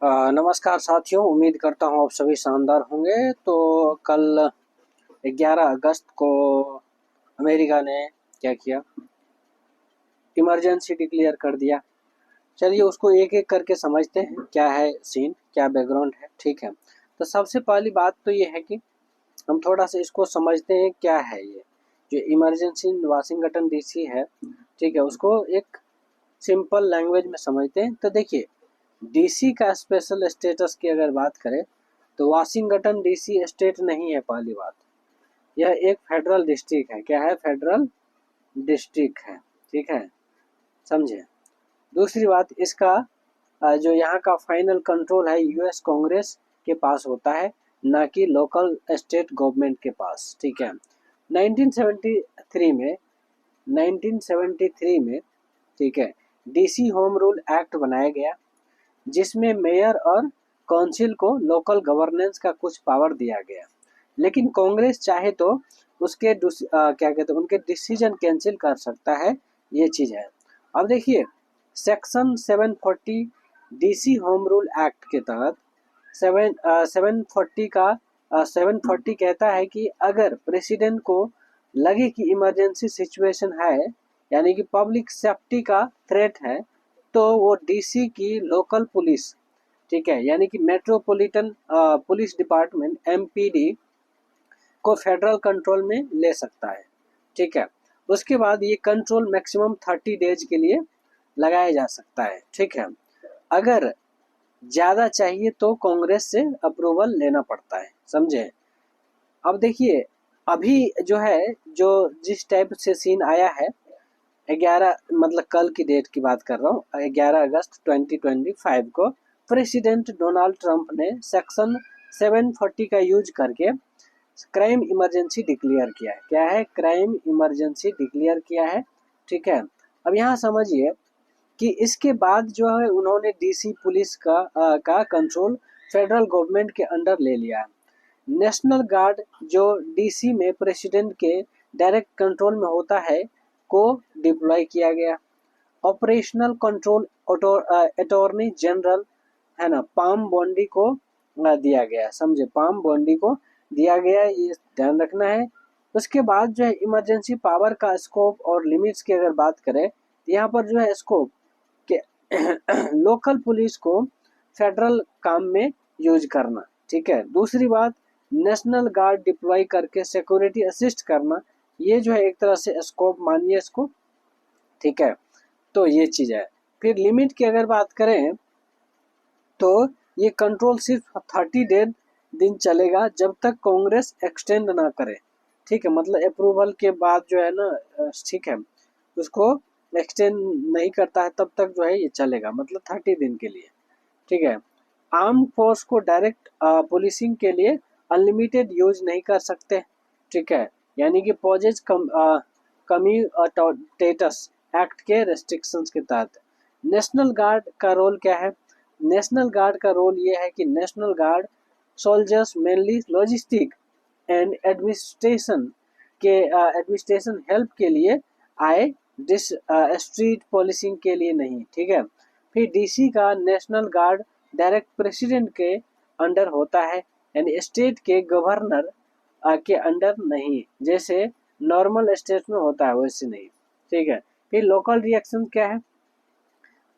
नमस्कार साथियों, उम्मीद करता हूँ आप सभी शानदार होंगे। तो कल 11 अगस्त को अमेरिका ने क्या किया, इमरजेंसी डिक्लेयर कर दिया। चलिए उसको एक एक करके समझते हैं, क्या है सीन, क्या बैकग्राउंड है। ठीक है, तो सबसे पहली बात तो ये है कि हम थोड़ा सा इसको समझते हैं क्या है ये जो इमरजेंसी वाशिंगटन डीसी है। ठीक है, उसको एक सिंपल लैंग्वेज में समझते हैं। तो देखिए, डीसी का स्पेशल स्टेटस की अगर बात करें तो वाशिंगटन डीसी स्टेट नहीं है। पहली बात, यह एक फेडरल डिस्ट्रिक्ट है। क्या है? फेडरल डिस्ट्रिक्ट है। ठीक है, समझे। दूसरी बात, इसका जो यहाँ का फाइनल कंट्रोल है यूएस कांग्रेस के पास होता है, ना कि लोकल स्टेट गवर्नमेंट के पास। ठीक है, 1973 में 1973 में ठीक है, डीसी होम रूल एक्ट बनाया गया, जिसमें मेयर और काउंसिल को लोकल गवर्नेंस का कुछ पावर दिया गया। लेकिन कांग्रेस चाहे तो उसके क्या कहते हैं, उनके डिसीजन कैंसिल कर सकता है। ये चीज़ है। अब देखिए, section 740 DC home rule act के तहत 740 कहता है कि अगर प्रेसिडेंट को लगे कि इमरजेंसी सिचुएशन है, यानी कि पब्लिक सेफ्टी का थ्रेट है, तो वो डीसी की लोकल पुलिस, ठीक है, यानी कि मेट्रोपॉलिटन पुलिस डिपार्टमेंट एमपीडी को फेडरल कंट्रोल में ले सकता है। ठीक है, उसके बाद ये कंट्रोल मैक्सिमम 30 डेज के लिए लगाया जा सकता है। ठीक है, अगर ज़्यादा चाहिए तो कांग्रेस से अप्रूवल लेना पड़ता है। समझे। अब देखिए, अभी जो है, जो जिस टाइप से सीन आया है, 11 मतलब कल की डेट की बात कर रहा हूँ, 11 अगस्त 2025 को प्रेसिडेंट डोनाल्ड ट्रंप ने सेक्शन 740 का यूज करके क्राइम इमरजेंसी डिक्लेयर किया है। क्या है? क्राइम इमरजेंसी डिक्लेयर किया है। ठीक है, अब यहाँ समझिए कि इसके बाद जो है उन्होंने डीसी पुलिस का कंट्रोल फेडरल गवर्नमेंट के अंडर ले लिया है। नेशनल गार्ड जो डीसी में प्रेसिडेंट के डायरेक्ट कंट्रोल में होता है को डिप्लॉय किया गया। ऑपरेशनल कंट्रोल अटॉर्नी जनरल है ना, पाम बॉन्डी को दिया गया। समझे, पाम बॉन्डी को दिया गया, ये ध्यान रखना है। उसके बाद जो है इमरजेंसी पावर का स्कोप और लिमिट्स की अगर बात करें, तो यहाँ पर जो है स्कोप के लोकल पुलिस को फेडरल काम में यूज करना। ठीक है, दूसरी बात, नेशनल गार्ड डिप्लॉय करके सिक्योरिटी असिस्ट करना, ये जो है एक तरह से स्कोप मानिए इसको। ठीक है, तो ये चीज़ है। फिर लिमिट की अगर बात करें तो ये कंट्रोल सिर्फ 30 दिन चलेगा, जब तक कांग्रेस एक्सटेंड ना करे। ठीक है, मतलब अप्रूवल के बाद जो है ना, ठीक है, उसको एक्सटेंड नहीं करता है तब तक जो है ये चलेगा, मतलब 30 दिन के लिए। ठीक है, आर्म फोर्स को डायरेक्ट पुलिसिंग के लिए अनलिमिटेड यूज नहीं कर सकते। ठीक है, यानी कि पॉजेज कम्यूटेटस एक्ट के रेस्ट्रिक्शंस के तहत। नेशनल गार्ड का रोल क्या है? नेशनल गार्ड का रोल ये है कि national guard soldiers mainly logistic and administration help के लिए आए, डिस स्ट्रीट पॉलिसिंग के लिए नहीं। ठीक है, फिर डीसी का नेशनल गार्ड डायरेक्ट प्रेसिडेंट के अंडर होता है, यानी स्टेट के गवर्नर के अंडर नहीं, जैसे नॉर्मल स्टेट में होता है वैसे नहीं। ठीक है, फिर लोकल रिएक्शन क्या है?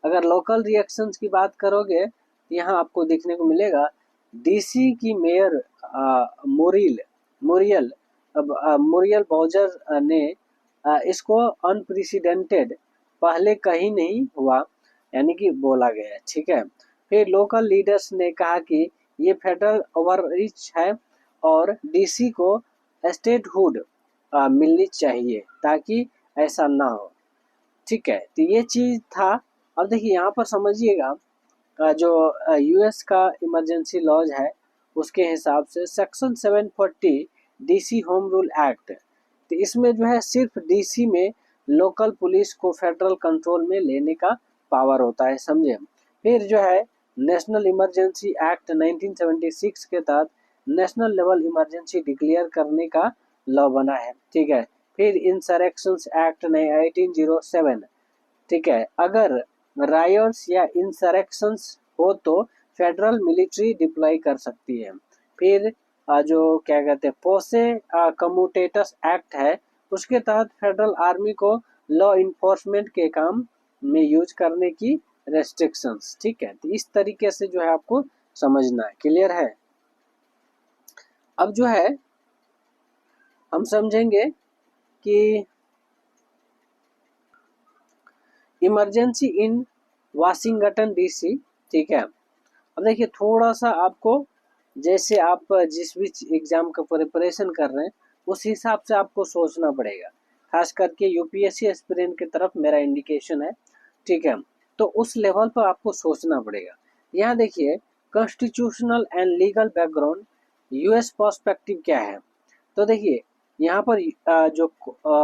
अगर लोकल रिएक्शंस की बात करोगे तो यहाँ आपको देखने को मिलेगा, डीसी की mayor Morial Morial Morial bowser ने इसको अनप्रेसिडेंटेड, पहले कहीं नहीं हुआ, यानी कि बोला गया है। ठीक है, फिर लोकल लीडर्स ने कहा कि ये फेडरल ओवररीच है और डीसी को स्टेटहुड मिलनी चाहिए ताकि ऐसा ना हो। ठीक है, तो ये चीज़ था। अब देखिए यहाँ पर समझिएगा, जो यूएस का इमरजेंसी लॉज है उसके हिसाब से section 740 DC home rule act, तो इसमें जो है सिर्फ डीसी में लोकल पुलिस को फेडरल कंट्रोल में लेने का पावर होता है। समझे। फिर जो है नेशनल इमरजेंसी एक्ट 1976 के तहत नेशनल लेवल इमरजेंसी डिक्लेयर करने का लॉ बना है। ठीक है, फिर इंसरेक्शंस एक्ट 1807, ठीक है, अगर रायट्स या इंसरेक्शंस हो तो फेडरल मिलिट्री डिप्लॉय कर सकती है। फिर जो क्या कहते हैं पोसे कम्यूटेटस एक्ट है, उसके तहत फेडरल आर्मी को लॉ इन्फोर्समेंट के काम में यूज करने की रेस्ट्रिक्शंस। ठीक है, तो इस तरीके से जो है आपको समझना है। क्लियर है? अब जो है हम समझेंगे कि इमरजेंसी इन वाशिंगटन डीसी। ठीक है, अब देखिए थोड़ा सा आपको, जैसे आप जिस भी एग्जाम का प्रिपरेशन कर रहे हैं उस हिसाब से आपको सोचना पड़ेगा। खास करके यूपीएससी एस्पिरेंट की तरफ मेरा इंडिकेशन है। ठीक है, तो उस लेवल पर आपको सोचना पड़ेगा। यहाँ देखिए constitutional and legal background, US perspective क्या है। तो देखिए यहाँ पर जो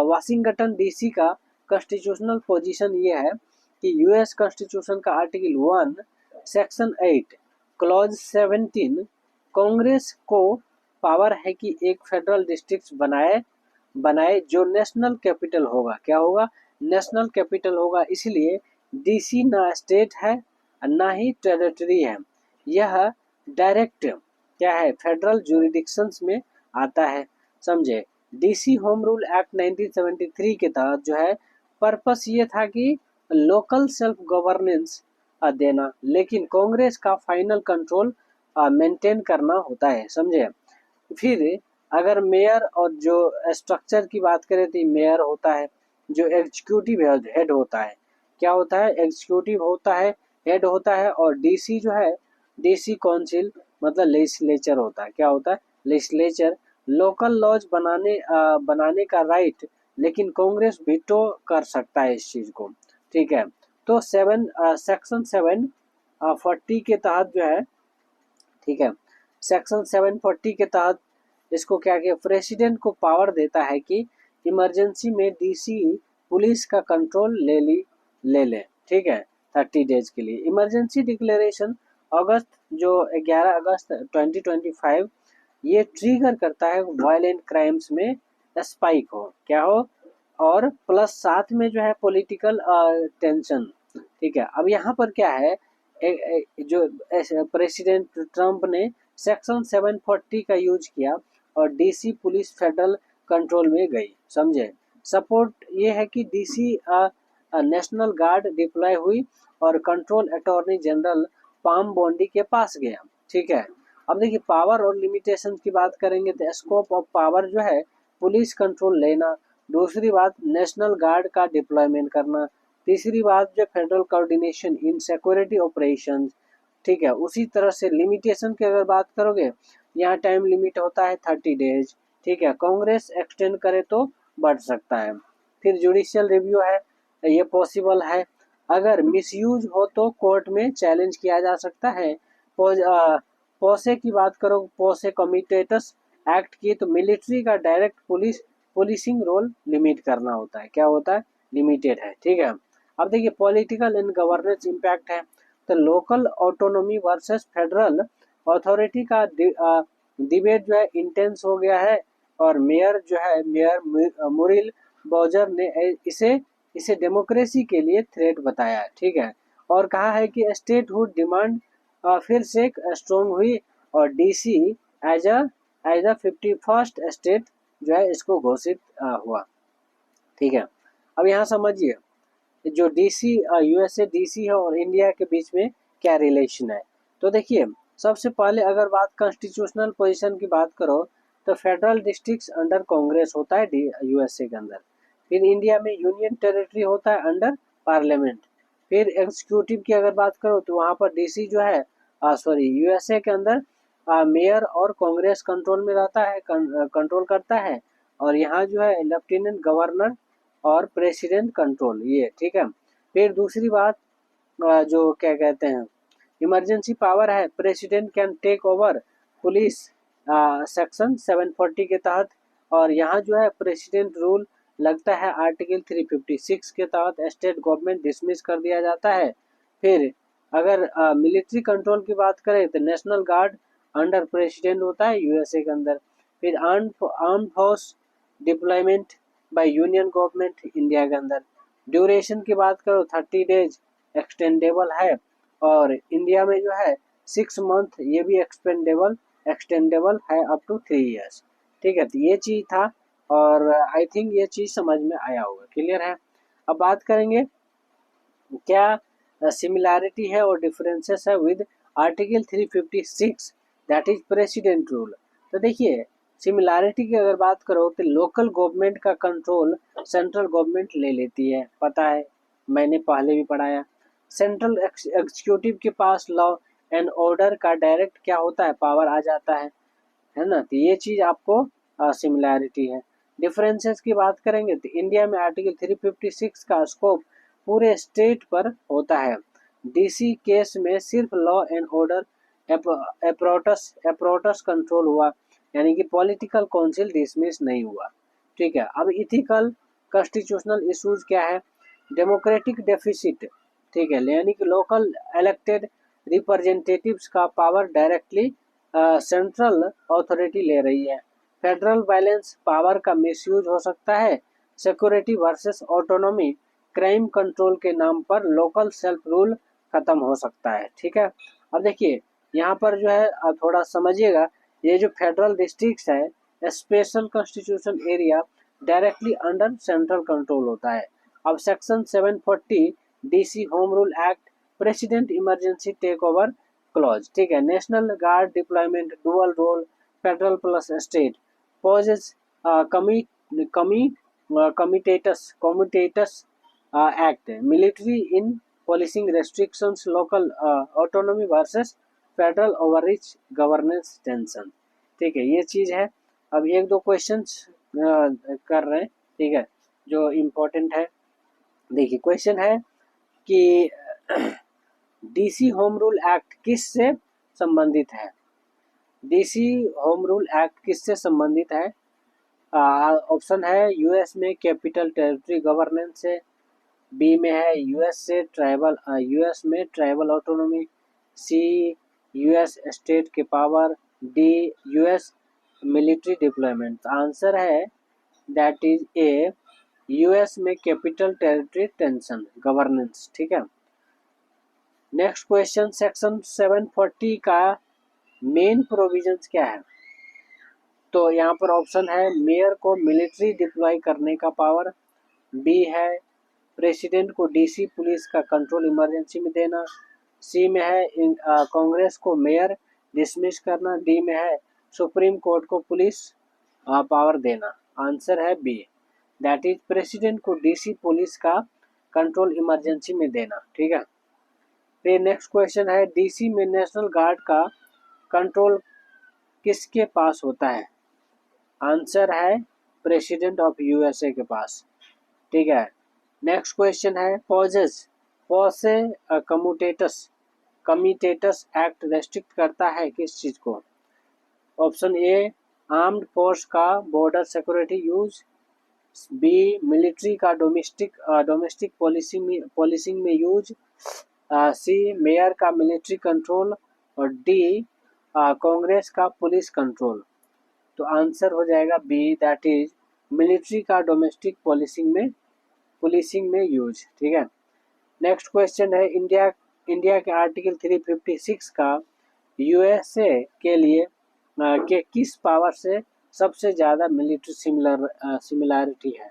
वाशिंगटन डीसी का कॉन्स्टिट्यूशनल पोजीशन ये है कि यूएस कॉन्स्टिट्यूशन का आर्टिकल 1 सेक्शन 8 क्लॉज 17 कांग्रेस को पावर है कि एक फेडरल डिस्ट्रिक्ट बनाए बनाए जो नेशनल कैपिटल होगा। क्या होगा? नेशनल कैपिटल होगा। इसलिए डीसी ना स्टेट है ना ही टेरिटरी है, यह डायरेक्ट क्या है फेडरल जुरिडिक्शंस में आता है। समझे? डीसी होम रूल एक्ट 1973 के तहत जो है पर्पस ये था कि लोकल सेल्फ गवर्नेंस देना, लेकिन कांग्रेस का फाइनल कंट्रोल मेंटेन करना होता है। समझे? फिर अगर मेयर और जो स्ट्रक्चर की बात करें तो मेयर होता है, जो एग्जीक्यूटिव हेड होता है। क्या होता है? एग्जीक्यूटिव होता है, हेड होता है। और डीसी जो है डीसी काउंसिल मतलब लेजिस्लेचर होता है। क्या होता है? लेजिस्लेचर। लोकल लॉज बनाने का राइट, लेकिन कांग्रेस वीटो कर सकता है इस चीज को। ठीक है, तो सेक्शन 740 के तहत जो है, ठीक है, सेक्शन 740 के तहत इसको क्या किया, प्रेसिडेंट को पावर देता है कि इमरजेंसी में डीसी पुलिस का कंट्रोल ले ले। ठीक है, 30 डेज के लिए। इमरजेंसी डिक्लेरेशन अगस्त जो 11 अगस्त 2025 ये ट्रिगर करता है वायलेंट क्राइम्स में स्पाइक हो, क्या हो, और प्लस साथ में जो है पॉलिटिकल टेंशन। ठीक है, अब यहाँ पर क्या है, जो प्रेसिडेंट ट्रम्प ने सेक्शन 740 का यूज किया और डीसी पुलिस फेडरल कंट्रोल में गई। समझे? सपोर्ट ये है कि डीसी नेशनल गार्ड डिप्लॉय हुई और control attorney general Pam Bondi के पास गया। ठीक है, अब देखिए पावर और लिमिटेशन की बात करेंगे तो स्कोप ऑफ पावर जो है पुलिस कंट्रोल लेना, दूसरी बात नेशनल गार्ड का डिप्लॉयमेंट करना, तीसरी बात जो federal coordination in security operations. ठीक है, उसी तरह से लिमिटेशन की अगर बात करोगे, यहाँ टाइम लिमिट होता है 30 डेज। ठीक है, कांग्रेस एक्सटेंड करे तो बढ़ सकता है। फिर जुडिशियल रिव्यू है, ये पॉसिबल है। अगर मिसयूज हो तो कोर्ट में चैलेंज किया जा सकता है। पोसे की बात करो, पोसे कमिटेटस एक्ट की, तो मिलिट्री का डायरेक्ट पुलिसिंग रोल लिमिट करना होता है। क्या होता है? लिमिटेड है। ठीक है, अब देखिए पॉलिटिकल एंड गवर्नेंस इम्पैक्ट है, तो local autonomy versus federal authority का डिबेट जो है इंटेंस हो गया है। और मेयर मुरिल बॉजर ने इसे डेमोक्रेसी के लिए थ्रेट बताया है। ठीक है, और कहा है कि स्टेटहुड डिमांड फिर से स्ट्रॉन्ग हुई और DC as a 51st state जो है इसको घोषित हुआ। ठीक है, अब यहाँ समझिए जो डीसी यूएसए डीसी है और इंडिया के बीच में क्या रिलेशन है। तो देखिए सबसे पहले अगर बात कॉन्स्टिट्यूशनल पोजीशन की बात करो तो फेडरल डिस्ट्रिक्ट्स अंडर कांग्रेस होता है यूएसए के अंदर। फिर इंडिया में यूनियन टेरिटरी होता है अंडर पार्लियामेंट। फिर एग्जीक्यूटिव की अगर बात करो तो वहाँ पर डीसी जो है यूएसए के अंदर मेयर और कांग्रेस कंट्रोल में रहता है, कंट्रोल करता है। और यहाँ जो है लेफ्टिनेंट गवर्नर और प्रेसिडेंट कंट्रोल ये। ठीक है, फिर दूसरी बात जो क्या कहते हैं इमरजेंसी पावर है, president can take over police section 740 के तहत। और यहाँ जो है प्रेसिडेंट रूल लगता है आर्टिकल 356 के तहत, स्टेट गवर्नमेंट डिसमिस कर दिया जाता है। फिर अगर मिलिट्री कंट्रोल की बात करें तो नेशनल गार्ड अंडर प्रेसिडेंट होता है यूएसए के अंदर। फिर arm force deployment by union government India के अंदर। ड्यूरेशन की बात करो 30 डेज एक्सटेंडेबल है। और इंडिया में जो है 6 मंथ ये भी एक्सटेंडेबल है अप टू 3 years। ठीक है, तो ये चीज था और आई थिंक ये चीज समझ में आया होगा, क्लियर है। अब बात करेंगे क्या सिमिलैरिटी है और डिफरेंसेस है with article 356 that is president rule. तो देखिए सिमिलैरिटी की अगर बात करो तो लोकल गवर्नमेंट का कंट्रोल सेंट्रल गवर्नमेंट ले लेती है, पता है, मैंने पहले भी पढ़ाया। सेंट्रल एग्जीक्यूटिव के पास लॉ एंड ऑर्डर का डायरेक्ट क्या होता है, पावर आ जाता है ना। तो ये चीज आपको सिमिलैरिटी है। डिफरेंसेस की बात करेंगे तो इंडिया में आर्टिकल 356 का स्कोप पूरे स्टेट पर होता है। डीसी केस में सिर्फ लॉ एंड ऑर्डर अप्रोटस कंट्रोल हुआ, यानी कि पॉलिटिकल काउंसिल डिसमिस नहीं हुआ। ठीक है, अब इथिकल कॉन्स्टिट्यूशनल इश्यूज क्या है, डेमोक्रेटिक डेफिसिट, ठीक है, यानी कि लोकल इलेक्टेड रिप्रेजेंटेटिव्स का पावर डायरेक्टली सेंट्रल अथॉरिटी ले रही है। फेडरल बैलेंस पावर का मिसयूज हो सकता है। Security versus autonomy, crime control के नाम पर लोकल सेल्फ रूल खत्म हो सकता है। ठीक है, अब देखिए यहाँ पर जो है थोड़ा समझिएगा, ये जो फेडरल डिस्ट्रिक्ट है special constitution area directly under central control होता है। अब section 740 DC home rule act president emergency take over clause, ठीक है, national guard deployment dual role federal plus state posse comitatus act military in policing restrictions local autonomy versus federal overreach governance tension. ठीक है, ये चीज है। अब एक दो क्वेश्चंस कर रहे हैं, ठीक है, जो इम्पोर्टेंट है। देखिए क्वेश्चन है कि डीसी होम रूल एक्ट किससे संबंधित है। डीसी होम रूल एक्ट किससे संबंधित है। ऑप्शन है यूएस में कैपिटल टेरिटरी गवर्नेंस से, बी में है यूएस में ट्राइबल ऑटोनॉमी, सी यूएस स्टेट के power, D US military deployment. Answer है दैट इज ए यूएस में कैपिटल टेरिटरी टेंशन गवर्नेंस। ठीक है, नेक्स्ट क्वेश्चन सेक्शन 740 का मेन प्रोविजंस क्या है। तो यहाँ पर ऑप्शन है मेयर को मिलिट्री डिप्लॉय करने का पावर, बी है प्रेसिडेंट को डीसी पुलिस का कंट्रोल इमरजेंसी में देना, सी में है कांग्रेस को मेयर डिसमिस करना, डी में है सुप्रीम कोर्ट को पुलिस पावर देना। आंसर है बी, दैट इज प्रेसिडेंट को डीसी पुलिस का कंट्रोल इमरजेंसी में देना। ठीक है, फिर नेक्स्ट क्वेश्चन है डीसी में नेशनल गार्ड का कंट्रोल किसके पास होता है। आंसर है प्रेसिडेंट ऑफ यूएसए के पास। ठीक है, नेक्स्ट क्वेश्चन है posse posse comitatus act restrict करता है किस चीज को। ऑप्शन ए आर्म्ड फोर्स का border security use, B military का डोमेस्टिक पॉलिसिंग में यूज, सी मेयर का मिलिट्री कंट्रोल और डी कांग्रेस का पुलिस कंट्रोल। तो आंसर हो जाएगा बी, दैट इज मिलिट्री का डोमेस्टिक पुलिसिंग में यूज। ठीक है, नेक्स्ट क्वेश्चन है इंडिया के आर्टिकल 356 का यूएसए के लिए के किस पावर से सबसे ज़्यादा मिलिट्री सिमिलैरिटी है।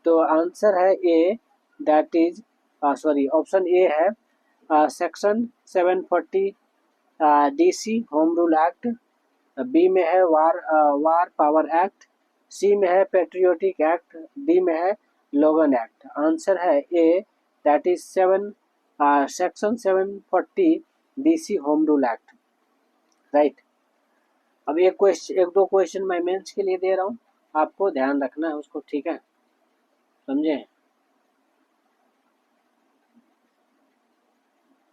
तो आंसर है A, that is option A है section 740 DC home rule act, B में है वार पावर एक्ट, सी में है पेट्रियोटिक एक्ट, डी में है लोगन एक्ट। आंसर है A, that is section 740 DC home rule act. Right, अब एक दो क्वेश्चन मैं मेंस के लिए दे रहा हूँ, आपको ध्यान रखना है उसको। ठीक है, समझे।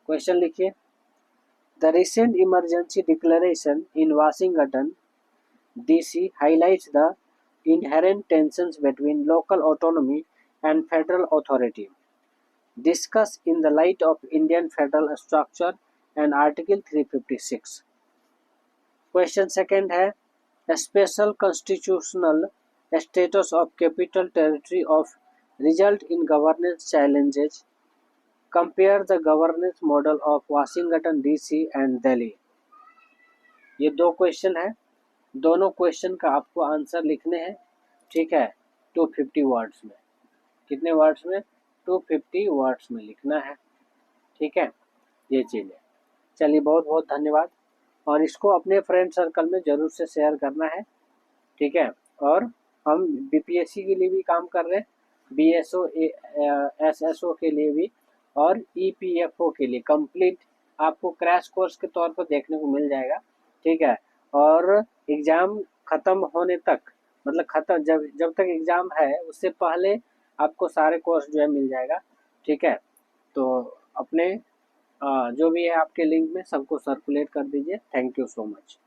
क्वेश्चन लिखिए, the recent emergency declaration in Washington DC highlights the inherent tensions between local autonomy and federal authority. Discuss in the light of Indian federal structure and Article 356. Question second है special constitutional status of capital territory of result in governance challenges compare the governance model of Washington DC and Delhi. ये दो question है, दोनों question का आपको answer लिखने हैं, ठीक है, 250 वर्ड्स में। कितने वर्ड्स में? 250 वर्ड्स में लिखना है, ठीक है, ये चीज़ है। चलिए बहुत बहुत धन्यवाद, और इसको अपने फ्रेंड सर्कल में ज़रूर से शेयर करना है, ठीक है। और हम बीपीएससी के लिए भी काम कर रहे हैं, बीएसओ एसएसओ के लिए भी, और ईपीएफओ के लिए कंप्लीट आपको क्रैश कोर्स के तौर पर देखने को मिल जाएगा, ठीक है। और एग्ज़ाम ख़त्म होने तक, मतलब ख़त्म जब जब तक एग्ज़ाम है उससे पहले आपको सारे कोर्स जो है मिल जाएगा, ठीक है। तो अपने जो भी है आपके लिंक में सबको सर्कुलेट कर दीजिए। Thank you so much.